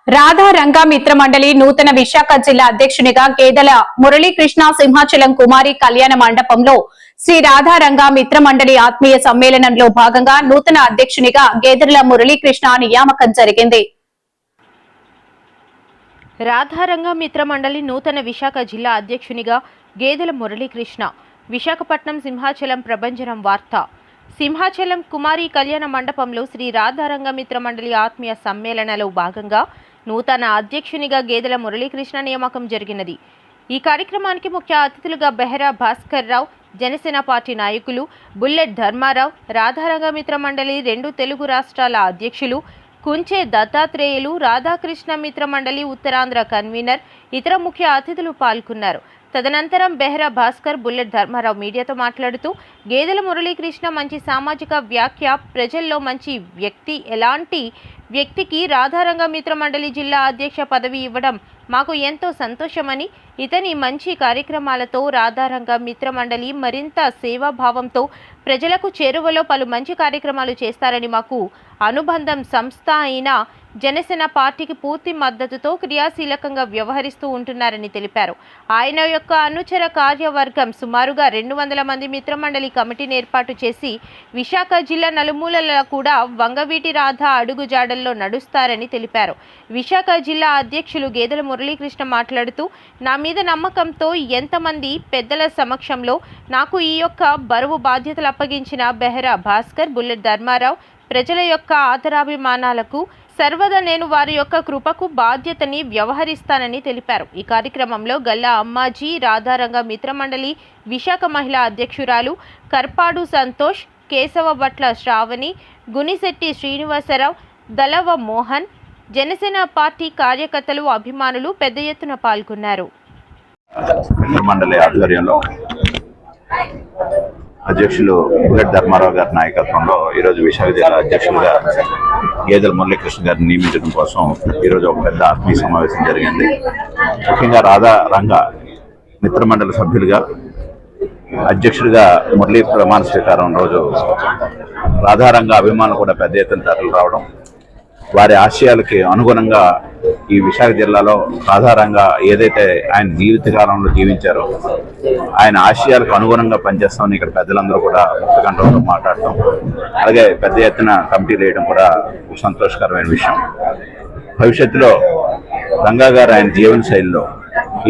రాధా రంగా మిత్ర మండలి నూతన విశాఖ జిల్లా అధ్యక్షునిగా గేదెల మురళీకృష్ణ సింహాచలం కుమారి కళ్యాణ మండపంలో శ్రీ రాధా రంగా మిత్ర మండలి ఆత్మీయ సమ్మేళనంలో భాగంగా నూతన అధ్యక్షునిగా గేదెల మురళీకృష్ణ నియామకం జరిగింది. రాధారంగా మిత్ర మండలి నూతన విశాఖ జిల్లా అధ్యక్షునిగా గేదెల మురళీకృష్ణ విశాఖపట్నం సింహాచలం ప్రభంజనం వార్త. సింహాచలం కుమారి కళ్యాణ మండపంలో శ్రీ రాధారంగ మిత్ర మండలి ఆత్మీయ సమ్మేళనలో భాగంగా నూతన అధ్యక్షునిగా గేదెల మురళీకృష్ణ నియామకం జరిగినది. ఈ కార్యక్రమానికి ముఖ్య అతిథులుగా బెహరా భాస్కర్ రావు, జనసేన పార్టీ నాయకులు బుల్లెట్ ధర్మారావు, రాధారంగ మిత్ర మండలి 2 తెలుగు రాష్ట్రాల అధ్యక్షులు కుంచే దత్తాత్రేయులు, రాధాకృష్ణ మిత్ర మండలి ఉత్తరాంధ్ర కన్వీనర్, ఇతర ముఖ్య అతిథులు పాల్గొన్నారు. తదనంతరం బెహరా భాస్కర్, బుల్లెట్ ధర్మారావు మీడియాతో మాట్లాడుతూ గేదెల మురళీకృష్ణ మంచి సామాజిక వ్యాఖ్య, ప్రజల్లో మంచి వ్యక్తి, ఎలాంటి వ్యక్తికి రాధారంగ మిత్ర మండలి జిల్లా అధ్యక్ష పదవి ఇవ్వడం మాకు ఎంతో సంతోషమని, ఇతని మంచి కార్యక్రమాలతో రాధారంగ మిత్ర మండలి మరింత సేవాభావంతో ప్రజలకు చేరువలో పలు మంచి కార్యక్రమాలు చేస్తారని, మాకు అనుబంధం సంస్థ అయిన జనసేన పార్టీకి పూర్తి మద్దతుతో క్రియాశీలకంగా వ్యవహరిస్తూ ఉంటున్నారని తెలిపారు. ఆయన యొక్క అనుచర కార్యవర్గం సుమారుగా 200 మంది మిత్రమండలి కమిటీని ఏర్పాటు చేసి విశాఖ జిల్లా నలుమూలలా కూడా వంగవీటి రాధ అడుగుజాడల్లో నడుస్తారని తెలిపారు. విశాఖ జిల్లా అధ్యక్షులు గేదెల మురళీకృష్ణ మాట్లాడుతూ నా మీద నమ్మకంతో ఎంతమంది పెద్దల సమక్షంలో నాకు ఈ యొక్క బరువు బాధ్యతలు అప్పగించిన బెహరా భాస్కర్, బుల్లెట్ ధర్మారావు ప్రజల యొక్క ఆదరాభిమానాలకు సర్వదా నేను వారి యొక్క కృపకు బాధ్యతని వ్యవహరిస్తానని తెలిపారు. ఈ కార్యక్రమంలో గల్లా అమ్మాజీ, రాధారంగ మిత్రమండలి విశాఖ మహిళా అధ్యక్షురాలు కర్పాడు సంతోష్, కేశవ భట్ల శ్రావణి, గునిశెట్టి శ్రీనివాసరావు, దళవ మోహన్, జనసేన పార్టీ కార్యకర్తలు, అభిమానులు పెద్ద ఎత్తున పాల్గొన్నారు. మిత్రమండలి ఆధ్వర్యంలో అధ్యక్షులు బుల్లెట్ ధర్మారావు గారి నాయకత్వంలో ఈరోజు విశాఖ జిల్లా అధ్యక్షులుగా గేదెల మురళీకృష్ణ గారిని నియమించడం కోసం ఈరోజు ఒక పెద్ద ఆత్మీయ సమావేశం జరిగింది. ముఖ్యంగా రాధా రంగ మిత్రమండలి సభ్యులుగా అధ్యక్షుడిగా మురళీ ప్రమాణ స్వీకారం రోజు రాధారంగ అభిమానులు కూడా పెద్ద ఎత్తున తరలి రావడం, వారి ఆశయాలకి అనుగుణంగా ఈ విశాఖ జిల్లాలో రాధారంగా ఏదైతే ఆయన జీవితకాలంలో జీవించారో ఆయన ఆశయాలకు అనుగుణంగా పనిచేస్తామని ఇక్కడ పెద్దలందరూ కూడా ముక్తకంఠంతో మాట్లాడటం, అలాగే పెద్ద ఎత్తున కమిటీలు వేయడం కూడా సంతోషకరమైన విషయం. భవిష్యత్తులో రంగా గారు ఆయన జీవన శైలిలో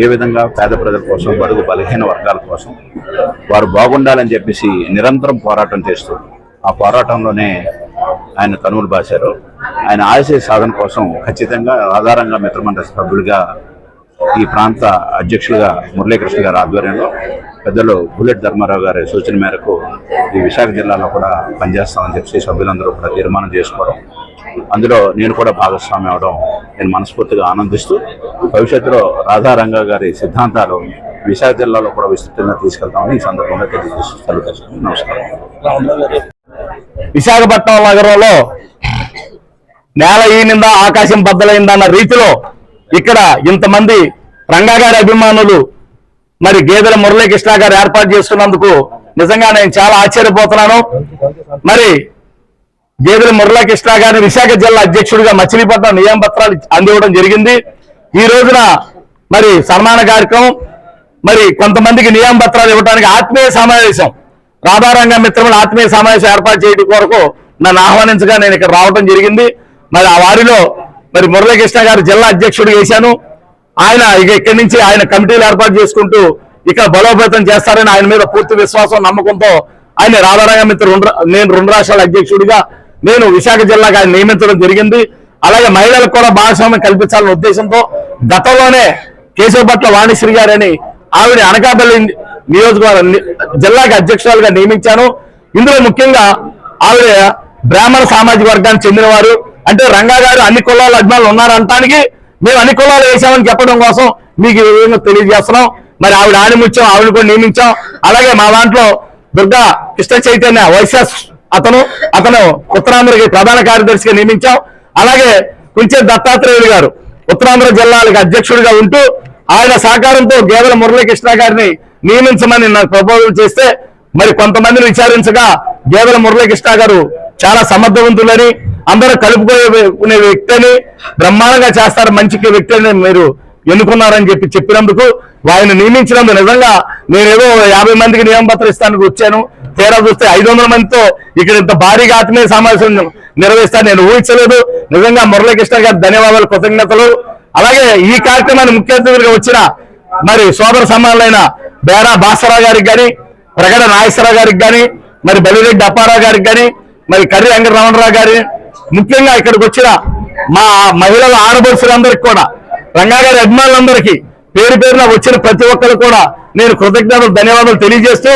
ఏ విధంగా పేద ప్రజల కోసం, బడుగు బలహీన వర్గాల కోసం వారు బాగుండాలని చెప్పేసి నిరంతరం పోరాటం చేస్తూ ఆ పోరాటంలోనే ఆయన కనుమలు బాశారు. ఆయన ఆశయ సాధన కోసం ఖచ్చితంగా రాధారంగ మిత్రమండలి సభ్యుడిగా ఈ ప్రాంత అధ్యక్షులుగా మురళీకృష్ణ గారి ఆధ్వర్యంలో పెద్దలు బుల్లెట్ ధర్మారావు గారి సూచన మేరకు ఈ విశాఖ జిల్లాలో కూడా పనిచేస్తామని చెప్పి సభ్యులందరూ కూడా తీర్మానం చేసుకోవడం, అందులో నేను కూడా భాగస్వామి అవడం నేను మనస్ఫూర్తిగా ఆనందిస్తూ భవిష్యత్తులో రాధారంగ గారి సిద్ధాంతాలు విశాఖ జిల్లాలో కూడా విస్తృతంగా తీసుకెళ్తామని ఈ సందర్భంగా తెలియజేస్తున్నాను. నమస్కారం. విశాఖపట్నం నగరంలో నేల ఈనిందా ఆకాశం బద్దలైందన్న రీతిలో ఇక్కడ ఇంతమంది రంగా గారి అభిమానులు మరి గేదెల మురళీకృష్ణ గారు ఏర్పాటు చేసుకున్నందుకు నిజంగా నేను చాలా ఆశ్చర్యపోతున్నాను. మరి గేదెల మురళీకృష్ణ గారిని విశాఖ జిల్లా అధ్యక్షుడిగా మచిలీపట్నం నియమ పత్రాలు అందివ్వడం జరిగింది. ఈ రోజున మరి సన్మాన కార్యక్రమం, మరి కొంతమందికి నియమ పత్రాలు ఇవ్వడానికి ఆత్మీయ సమావేశం, రాధారంగ మిత్రముల ఆత్మీయ సమావేశం ఏర్పాటు చేయడం కొరకు నన్ను ఆహ్వానించగా నేను ఇక్కడ రావడం జరిగింది. మరి ఆ వారిలో మరి మురళీకృష్ణ గారు జిల్లా అధ్యక్షుడు చేశాను. ఆయన ఇక్కడి నుంచి ఆయన కమిటీలు ఏర్పాటు చేసుకుంటూ ఇక్కడ బలోపేతం చేస్తారని ఆయన మీద పూర్తి విశ్వాసం, నమ్మకంతో ఆయన రాధారంగ నేను 2 రాష్ట్రాల అధ్యక్షుడిగా నేను విశాఖ జిల్లాగా ఆయన నియమించడం జరిగింది. అలాగే మహిళలకు కూడా భాగస్వామ్యం కల్పించాలనే ఉద్దేశంతో గతంలోనే కేశవ భట్ల వాణిశ్రీ గారని ఆవిడ అనకాపల్లి నియోజకవర్గ జిల్లాకి అధ్యక్షురాలుగా నియమించాను. ఇందులో ముఖ్యంగా ఆవిడ బ్రాహ్మణ సామాజిక వర్గానికి చెందినవారు. అంటే రంగా గారు అన్ని కులాల అభిమానులు ఉన్నారంటానికి మేము అన్ని కులాలు వేసామని చెప్పడం కోసం మీకు ఈ విధంగా తెలియజేస్తున్నాం. మరి ఆవిడ ఆనిముత్యం, ఆవిడ కూడా నియమించాం. అలాగే మా దాంట్లో దుర్గా కృష్ణ చైతన్య వైశ్యాస్ అతను ఉత్తరాంధ్రకి ప్రధాన కార్యదర్శిగా నియమించాం. అలాగే కుంచే దత్తాత్రేయులు గారు ఉత్తరాంధ్ర జిల్లాలకు అధ్యక్షుడిగా ఉంటూ ఆయన సహకారంతో గేదెల మురళీకృష్ణ గారిని నియమించమని నాకు ప్రపోజల్ చేస్తే మరి కొంతమందిని విచారించగా గేదెల మురళీకృష్ణ గారు చాలా సమర్థవంతులని అందరూ కలుపుకునే వ్యక్తిని బ్రహ్మాండంగా చేస్తారు, మంచి వ్యక్తిని మీరు ఎన్నుకున్నారని చెప్పినందుకు ఆయన నియమించినందుకు నిజంగా నేనేదో 50 మందికి నియమపత్రం ఇస్తానికి వచ్చాను, తీరా చూస్తే 500 మందితో ఇక్కడ ఇంత భారీగా ఆత్మీయ సమావేశం నిర్వహిస్తాను నేను ఊహించలేదు. నిజంగా మురళీకృష్ణ గారి ధన్యవాదాలు, కృతజ్ఞతలు. అలాగే ఈ కార్యక్రమాన్ని ముఖ్య అతిథులుగా వచ్చిన మరి సోదర సమానులైన బేరా భాస్కరరావు గారికి కానీ, ప్రగడ నాగేశ్వరరావు గారికి కానీ, మరి బలిరెడ్డి అప్పారావు గారికి కానీ, మరి కర్రి వెంకటరమణరావు గారి, ముఖ్యంగా ఇక్కడికి వచ్చిన మా మహిళల ఆడపడుచులందరికీ కూడా, రంగా గారి అభిమానులందరికీ పేరు పేరున వచ్చిన ప్రతి ఒక్కరు కూడా నేను కృతజ్ఞతలు, ధన్యవాదాలు తెలియజేస్తూ,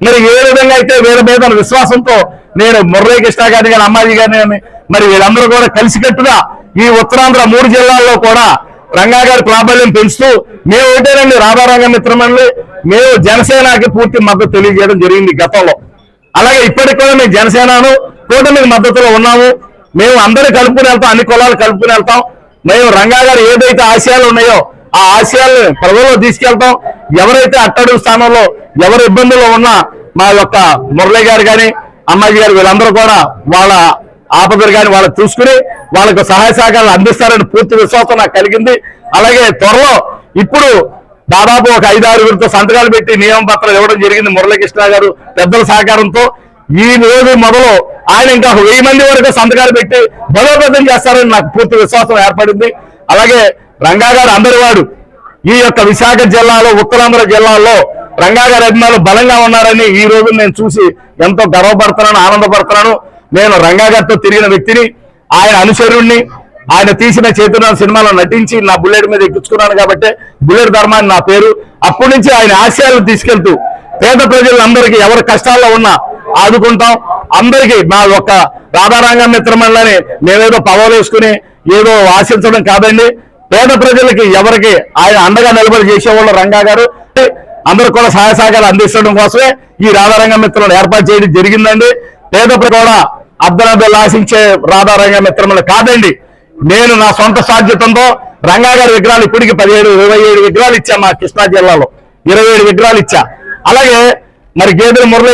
మరి ఏ విధంగా అయితే వీళ్ళ మీద విశ్వాసంతో నేను మురళీకృష్ణ గారిని కానీ, అమ్మాజీ గారిని, మరి వీళ్ళందరూ కూడా కలిసికట్టుగా ఈ ఉత్తరాంధ్ర 3 జిల్లాల్లో కూడా రంగా గారి ప్రాబల్యం పెంచుతూ, మేము ఒకటేనండి రాధారంగ మిత్రమండలి, మేము జనసేనకి పూర్తి మద్దతు తెలియజేయడం జరిగింది గతంలో. అలాగే ఇప్పటికి కూడా మేము జనసేనను కూటమికి మద్దతులో ఉన్నాము. మేము అందరూ కలుపుకుని వెళ్తాం, అన్ని కులాలు కలుపుకుని వెళ్తాం. మేము రంగా గారు ఏదైతే ఆశయాలు ఉన్నాయో ఆ ఆశయాలను ప్రజల్లో తీసుకెళ్తాం. ఎవరైతే అట్టడుగు స్థానంలో ఎవరు ఇబ్బందుల్లో ఉన్నా మా యొక్క మురళి గారు కానీ, అమ్మాజీ గారు వీళ్ళందరూ కూడా వాళ్ళ ఆపదలు కానీ వాళ్ళకి చూసుకుని వాళ్ళకు సహాయ సహకారాలు అందిస్తారని పూర్తి విశ్వాసం నాకు కలిగింది. అలాగే త్వరలో ఇప్పుడు దాదాపు ఒక 5-6 సంతకాలు పెట్టి నియమ పత్రాలు ఇవ్వడం జరిగింది మురళీకృష్ణ గారు పెద్దల సహకారంతో. ఈ రోజు మొదలు ఆయన ఇంకా 1000 మంది వరకు సంతకాలు పెట్టి బలోపేతం చేస్తారని నాకు పూర్తి విశ్వాసం ఏర్పడింది. అలాగే రంగా గారు అందరి వాడు ఈ యొక్క విశాఖ జిల్లాలో, ఉత్తరాంధ్ర జిల్లాలో రంగా గారి అభిమానులు బలంగా ఉన్నారని ఈ రోజు నేను చూసి ఎంతో గర్వపడుతున్నాను, ఆనందపడుతున్నాను. నేను రంగా గారితో తిరిగిన వ్యక్తిని, ఆయన అనుచరుణ్ణి. ఆయన తీసిన చైతన్య సినిమాలో నటించి నా బుల్లెట్ మీద ఎక్కించుకున్నాను కాబట్టి బుల్లెట్ ధర్మాన్ని నా పేరు. అప్పటి నుంచి ఆయన ఆశయాలను తీసుకెళ్తూ పేద ప్రజలందరికీ ఎవరి కష్టాల్లో ఉన్నా ఆదుకుంటాం. అందరికీ మా యొక్క రాధారంగ మిత్రమండలిని మేమేదో పదవులు వేసుకుని ఏదో ఆశించడం కాదండి. పేద ప్రజలకి ఎవరికి ఆయన అండగా నిలబడి చేసేవాళ్ళు రంగా గారు. అందరూ కూడా సహాయ సహకారాలు అందించడం కోసమే ఈ రాధారంగ మిత్రులను ఏర్పాటు చేయడం జరిగిందండి. పేద కూడా అర్ధనబ్బలు ఆశించే రాధారంగ మిత్రములు కాదండి. నేను నా సొంత సాధ్యతంతో రంగా గారి విగ్రహాలు ఇప్పటికి 27 విగ్రహాలు ఇచ్చా. మా కృష్ణా జిల్లాలో 27 విగ్రహాలు ఇచ్చా. అలాగే మరి గేదెల మురళి